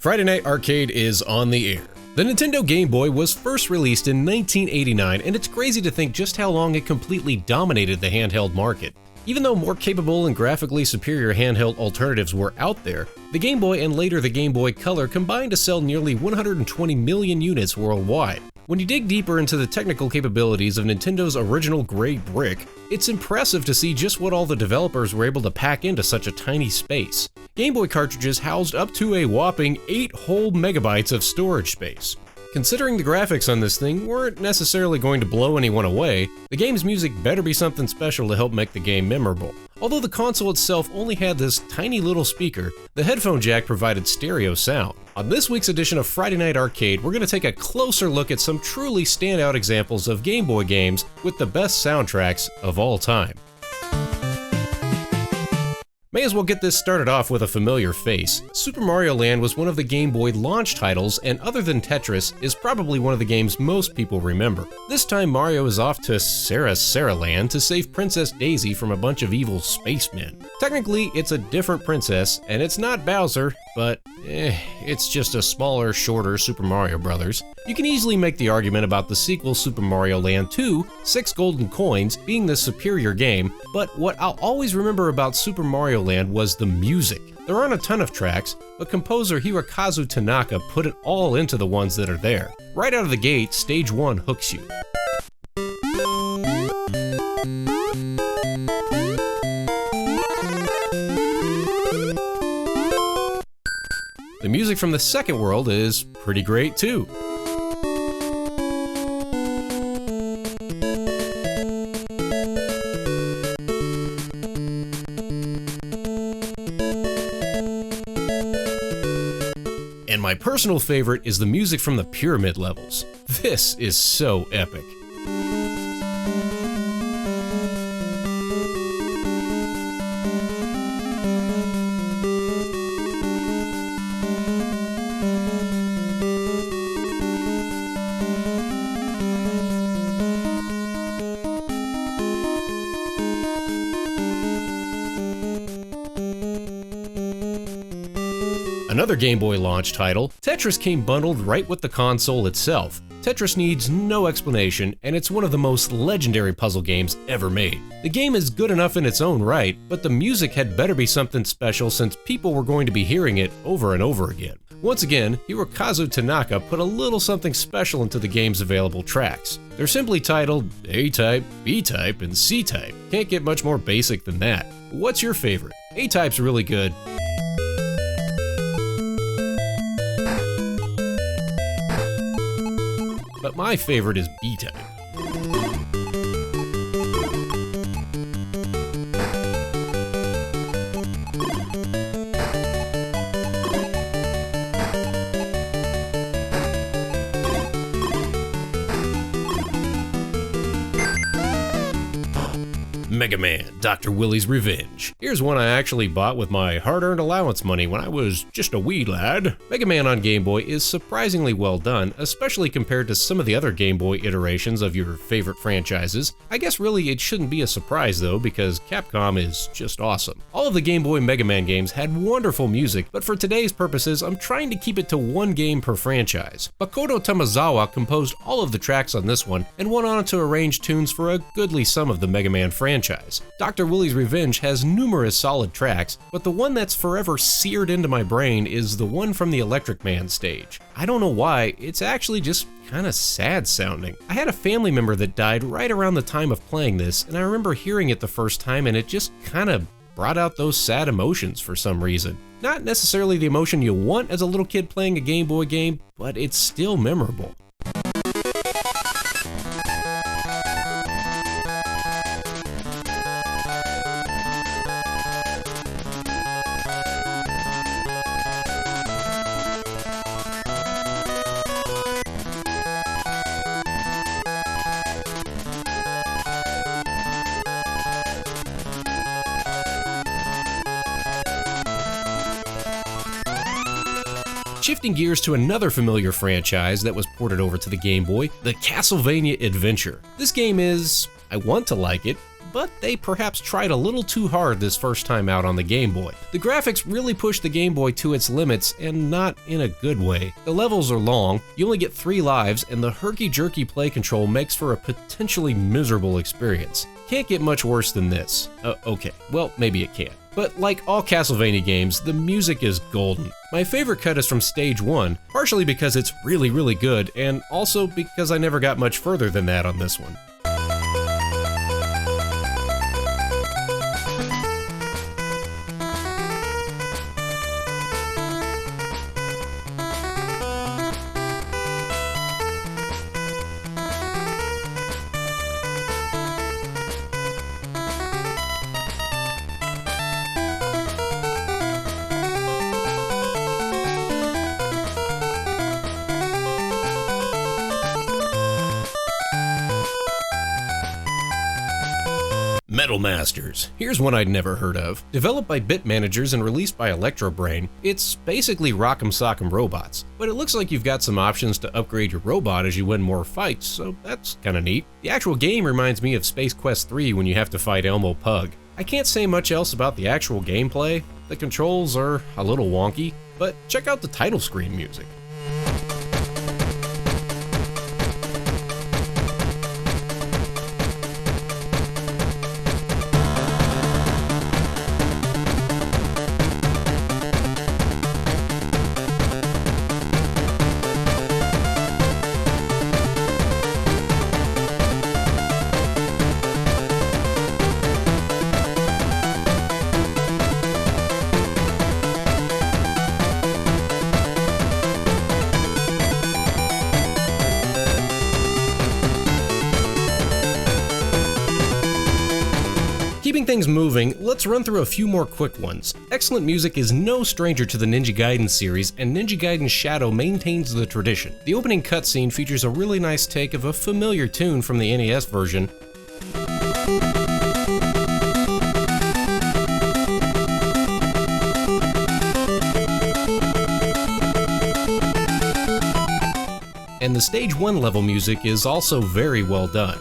Friday Night Arcade is on the air. The Nintendo Game Boy was first released in 1989, and it's crazy to think just how long it completely dominated the handheld market. Even though more capable and graphically superior handheld alternatives were out there, the Game Boy and later the Game Boy Color combined to sell nearly 120 million units worldwide. When you dig deeper into the technical capabilities of Nintendo's original gray brick, it's impressive to see just what all the developers were able to pack into such a tiny space. Game Boy cartridges housed up to a whopping 8 whole megabytes of storage space. Considering the graphics on this thing weren't necessarily going to blow anyone away, the game's music better be something special to help make the game memorable. Although the console itself only had this tiny little speaker, the headphone jack provided stereo sound. On this week's edition of Friday Night Arcade, we're going to take a closer look at some truly standout examples of Game Boy games with the best soundtracks of all time. May as well get this started off with a familiar face. Super Mario Land was one of the Game Boy launch titles, and other than Tetris, is probably one of the games most people remember. This time Mario is off to Sarah Land to save Princess Daisy from a bunch of evil spacemen. Technically, it's a different princess, and it's not Bowser, but it's just a smaller, shorter Super Mario Bros. You can easily make the argument about the sequel Super Mario Land 2, 6 Golden Coins, being the superior game, but what I'll always remember about Super Mario Land was the music. There aren't a ton of tracks, but composer Hirokazu Tanaka put it all into the ones that are there. Right out of the gate, Stage 1 hooks you. The music from the second world is pretty great too. And my personal favorite is the music from the pyramid levels. This is so epic. Another Game Boy launch title, Tetris came bundled right with the console itself. Tetris needs no explanation, and it's one of the most legendary puzzle games ever made. The game is good enough in its own right, but the music had better be something special since people were going to be hearing it over and over again. Once again, Hirokazu Tanaka put a little something special into the game's available tracks. They're simply titled A-Type, B-Type, and C-Type. Can't get much more basic than that. What's your favorite? A-Type's really good. But my favorite is B-Type. Mega Man, Dr. Wily's Revenge. Here's one I actually bought with my hard-earned allowance money when I was just a wee lad. Mega Man on Game Boy is surprisingly well done, especially compared to some of the other Game Boy iterations of your favorite franchises. I guess really it shouldn't be a surprise though, because Capcom is just awesome. All of the Game Boy Mega Man games had wonderful music, but for today's purposes, I'm trying to keep it to one game per franchise. Makoto Tamazawa composed all of the tracks on this one, and went on to arrange tunes for a goodly sum of the Mega Man franchise. Dr. Wily's Revenge has numerous solid tracks, but the one that's forever seared into my brain is the one from the Electric Man stage. I don't know why, it's actually just kinda sad sounding. I had a family member that died right around the time of playing this, and I remember hearing it the first time and it just kinda brought out those sad emotions for some reason. Not necessarily the emotion you want as a little kid playing a Game Boy game, but it's still memorable. Shifting gears to another familiar franchise that was ported over to the Game Boy, the CastleVania Adventure. This game is, I want to like it, but they perhaps tried a little too hard this first time out on the Game Boy. The graphics really pushed the Game Boy to its limits, and not in a good way. The levels are long, you only get 3 lives, and the herky-jerky play control makes for a potentially miserable experience. Can't get much worse than this. Okay, well, maybe it can. But like all CastleVania games, the music is golden. My favorite cut is from Stage 1, partially because it's really good, and also because I never got much further than that on this one. Metal Masters. Here's one I'd never heard of. Developed by Bit Managers and released by Electrobrain, it's basically Rock'em Sock'em Robots, but it looks like you've got some options to upgrade your robot as you win more fights, so that's kinda neat. The actual game reminds me of Space Quest 3 when you have to fight Elmo Pug. I can't say much else about the actual gameplay. The controls are a little wonky, but check out the title screen music. Keeping things moving, let's run through a few more quick ones. Excellent music is no stranger to the Ninja Gaiden series, and Ninja Gaiden Shadow maintains the tradition. The opening cutscene features a really nice take of a familiar tune from the NES version. And the Stage 1 level music is also very well done.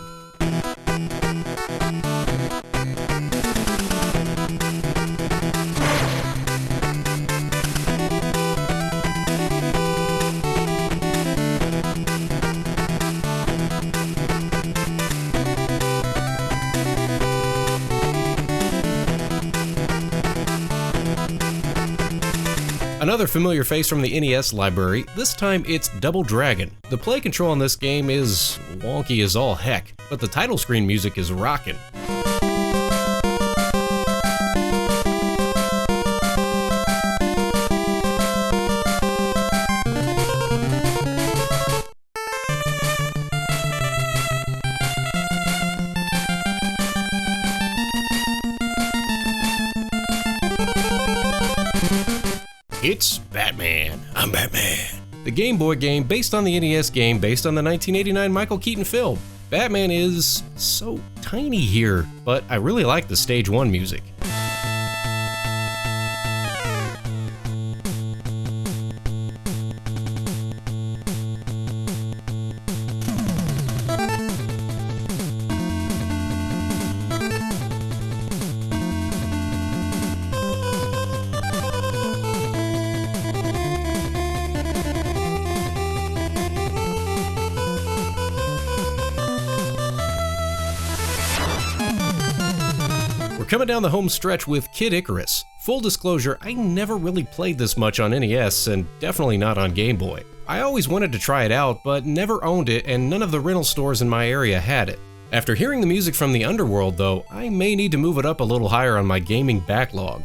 Another familiar face from the NES library, this time it's Double Dragon. The play control in this game is wonky as all heck, but the title screen music is rockin'. It's Batman. I'm Batman. The Game Boy game based on the NES game based on the 1989 Michael Keaton film. Batman is so tiny here, but I really like the Stage 1 music. We're coming down the home stretch with Kid Icarus. Full disclosure, I never really played this much on NES and definitely not on Game Boy. I always wanted to try it out, but never owned it and none of the rental stores in my area had it. After hearing the music from the Underworld though, I may need to move it up a little higher on my gaming backlog.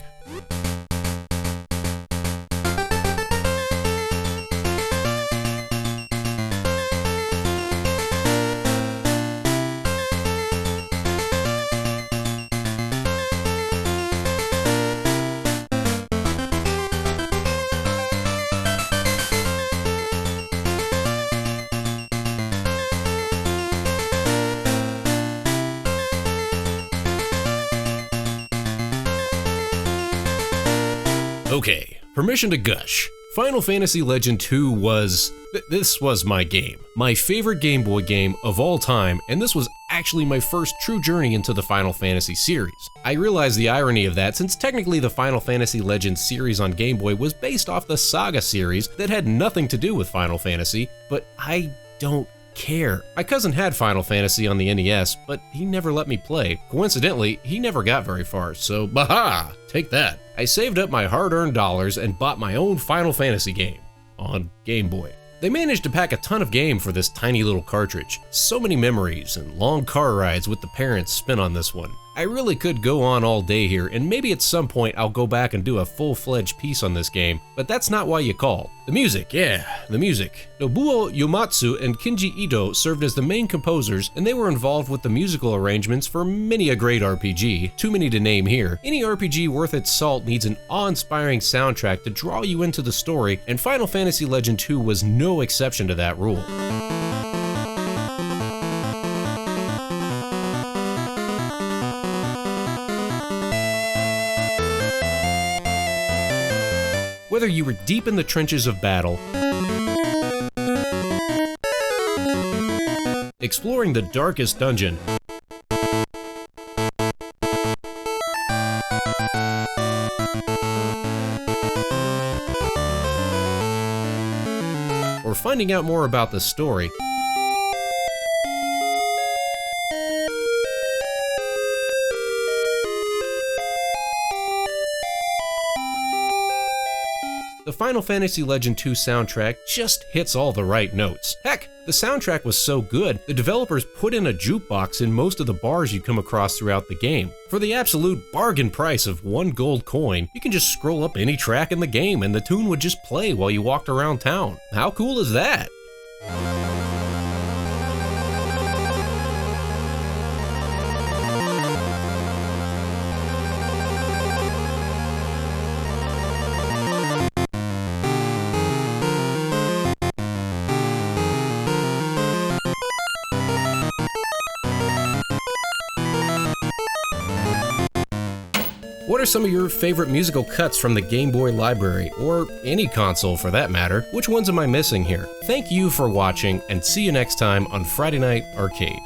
Okay, permission to gush. Final Fantasy Legend 2 was... this was my game. My favorite Game Boy game of all time, and this was actually my first true journey into the Final Fantasy series. I realize the irony of that, since technically the Final Fantasy Legend series on Game Boy was based off the Saga series that had nothing to do with Final Fantasy, but I don't care. My cousin had Final Fantasy on the NES, but he never let me play. Coincidentally, he never got very far, so baha! Take that. I saved up my hard-earned dollars and bought my own Final Fantasy game on Game Boy. They managed to pack a ton of game for this tiny little cartridge. So many memories and long car rides with the parents spent on this one. I really could go on all day here, and maybe at some point I'll go back and do a full-fledged piece on this game, but that's not why you call. The music, yeah, the music. Nobuo Uematsu and Kinji Ito served as the main composers, and they were involved with the musical arrangements for many a great RPG, too many to name here. Any RPG worth its salt needs an awe-inspiring soundtrack to draw you into the story, and Final Fantasy Legend 2 was no exception to that rule. Whether you were deep in the trenches of battle, exploring the darkest dungeon, or finding out more about the story, the Final Fantasy Legend 2 soundtrack just hits all the right notes. Heck, the soundtrack was so good, the developers put in a jukebox in most of the bars you come across throughout the game. For the absolute bargain price of 1 gold coin, you can just scroll up any track in the game and the tune would just play while you walked around town. How cool is that? What are some of your favorite musical cuts from the Game Boy library, or any console for that matter? Which ones am I missing here? Thank you for watching, and see you next time on Friday Night Arcade.